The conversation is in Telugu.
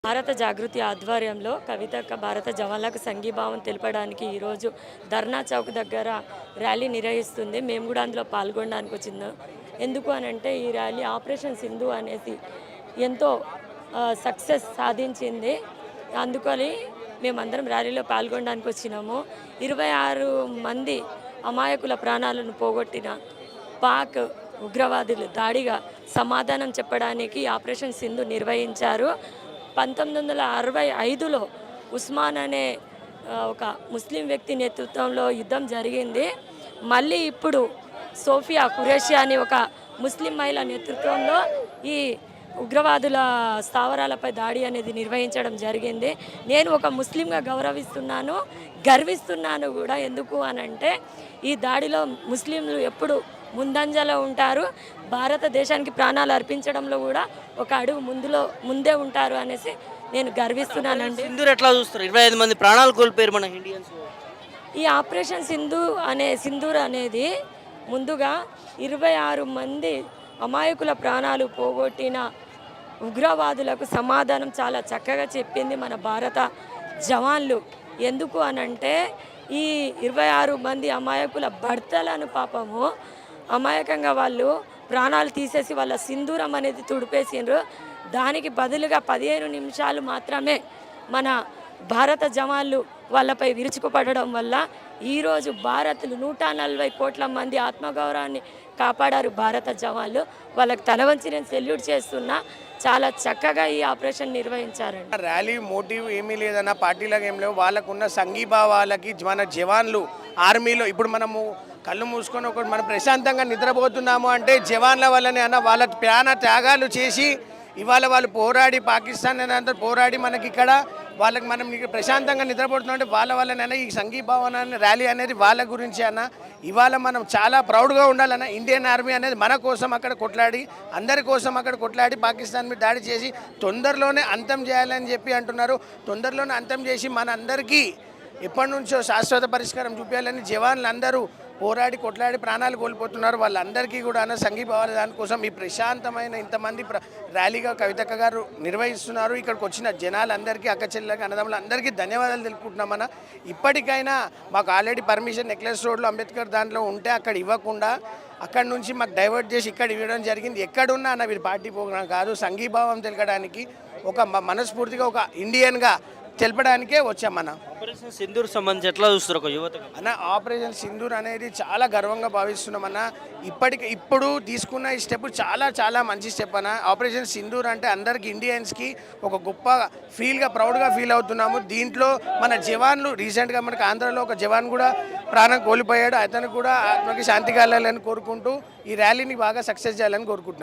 భారత జాగృతి ఆధ్వర్యంలో కవితక్క భారత జవాన్లకు సంఘీభావం తెలపడానికి ఈరోజు ధర్నా చౌక్ దగ్గర ర్యాలీ నిర్వహిస్తుంది. మేము కూడా అందులో పాల్గొనడానికి వచ్చిందాం. ఎందుకు అనంటే ఈ ర్యాలీ ఆపరేషన్ సింధు అనేది ఎంతో సక్సెస్ సాధించింది. అందుకని మేమందరం ర్యాలీలో పాల్గొనడానికి వచ్చినాము. 26 మంది అమాయకుల ప్రాణాలను పోగొట్టిన పాక్ ఉగ్రవాదులు దాడిగా సమాధానం చెప్పడానికి ఆపరేషన్ సింధు నిర్వహించారు. 1965లో ఉస్మాన్ అనే ఒక ముస్లిం వ్యక్తి నేతృత్వంలో యుద్ధం జరిగింది. మళ్ళీ ఇప్పుడు సోఫియా ఖురేషి అని ఒక ముస్లిం మహిళ నేతృత్వంలో ఈ ఉగ్రవాదుల స్థావరాలపై దాడి అనేది నిర్వహించడం జరిగింది. నేను ఒక ముస్లింగా గర్విస్తున్నాను కూడా. ఎందుకు అనంటే ఈ దాడిలో ముస్లింలు ఎప్పుడు ముందంజలో ఉంటారు, భారతదేశానికి ప్రాణాలు అర్పించడంలో కూడా ఒక అడుగు ముందే ఉంటారు అనేసి నేను గర్విస్తున్నానండి. సింధూర్ ఎట్లా చూస్తారు? 25 మంది ప్రాణాలు కోల్పోయారు మన ఇండియన్స్. ఈ ఆపరేషన్ సింధూర్ అనేది ముందుగా 26 మంది అమాయకుల ప్రాణాలు పోగొట్టిన ఉగ్రవాదులకు సమాధానం చాలా చక్కగా చెప్పింది మన భారత జవాన్లు. ఎందుకు అనంటే ఈ 26 మంది అమాయకుల భర్తలను పాపము అమాయకంగా వాళ్ళు ప్రాణాలు తీసేసి వాళ్ళ సింధూరం అనేది తుడిపేసిండ్రు. దానికి బదులుగా 15 నిమిషాలు మాత్రమే మన భారత జవాన్లు వాళ్ళపై విరుచుకుపడడం వల్ల ఈరోజు భారత్లు 140 కోట్ల మంది ఆత్మగౌరవాన్ని కాపాడారు భారత జవాన్లు. వాళ్ళకి తలవంచి నేను సెల్యూట్ చేస్తున్నా. చాలా చక్కగా ఈ ఆపరేషన్ నిర్వహించారండి. ర్యాలీ మోటివ్ ఏమీ లేదన్న, పార్టీలకు ఏం లేవు. వాళ్ళకున్న సంఘీభావాలకి మన జవాన్లు ఆర్మీలో ఇప్పుడు మనము కళ్ళు మూసుకొని మనం ప్రశాంతంగా నిద్రపోతున్నాము అంటే జవాన్ల వల్లనే అన్న. వాళ్ళ ప్రాణ త్యాగాలు చేసి ఇవాళ వాళ్ళు పోరాడి పాకిస్తాన్ అంతా పోరాడి మనకి ఇక్కడ వాళ్ళకి మనం ప్రశాంతంగా నిద్రపోతున్నాం అంటే వాళ్ళ వల్లనైనా ఈ సంఘీభావన ర్యాలీ అనేది వాళ్ళ గురించి అన్న. ఇవాళ మనం చాలా ప్రౌడ్గా ఉండాలన్న. ఇండియన్ ఆర్మీ అనేది మన కోసం అక్కడ కొట్లాడి, అందరి కోసం అక్కడ కొట్లాడి పాకిస్తాన్ మీద దాడి చేసి తొందరలోనే అంతం చేయాలని చెప్పి అంటున్నారు. తొందరలోనే అంతం చేసి మన అందరికీ ఎప్పటి నుంచో శాశ్వత పరిష్కారం చూపించాలని జవాన్లు అందరూ పోరాడి కొట్లాడి ప్రాణాలు కోల్పోతున్నారు. వాళ్ళందరికీ కూడా సంఘీభావాల దానికోసం ఈ ప్రశాంతమైన ఇంతమంది ర్యాలీగా కవితక్క గారు నిర్వహిస్తున్నారు. ఇక్కడికి వచ్చిన జనాలందరికీ, అక్క చెల్లెలకి, అన్నదమ్ములు అందరికీ ధన్యవాదాలు తెలుపుకుంటున్నామన్నా. ఇప్పటికైనా మాకు ఆల్రెడీ పర్మిషన్ నెక్లెస్ రోడ్లో అంబేద్కర్ దాంట్లో ఉంటే అక్కడ ఇవ్వకుండా అక్కడ నుంచి మాకు డైవర్ట్ చేసి ఇక్కడ ఇవ్వడం జరిగింది. ఎక్కడున్నా అన్న వీరి పార్టీ ప్రోగ్రాం కాదు, సంఘీభావం తెలపడానికి ఒక మనస్ఫూర్తిగా ఒక ఇండియన్గా తెలపడానికే వచ్చామన్న. ఆపరేషన్ సింధూర్ సంబంధించి ఎట్లా చూస్తారు ఒక యువత అన్న? ఆపరేషన్ సింధూర్ అనేది చాలా గర్వంగా భావిస్తున్నామన్న. ఇప్పుడు తీసుకున్న ఈ స్టెప్ చాలా మంచి స్టెప్ అన్న. ఆపరేషన్ సింధూర్ అంటే అందరికి ఇండియన్స్కి ఒక గొప్ప ప్రౌడ్గా ఫీల్ అవుతున్నాము. దీంట్లో మన జవాన్లు రీసెంట్గా మనకి ఆంధ్రాలో ఒక జవాన్ కూడా ప్రాణం కోల్పోయాడు. అతను కూడా ఆత్మకి శాంతి కలగాలని కోరుకుంటూ ఈ ర్యాలీని బాగా సక్సెస్ చేయాలని కోరుకుంటున్నాను.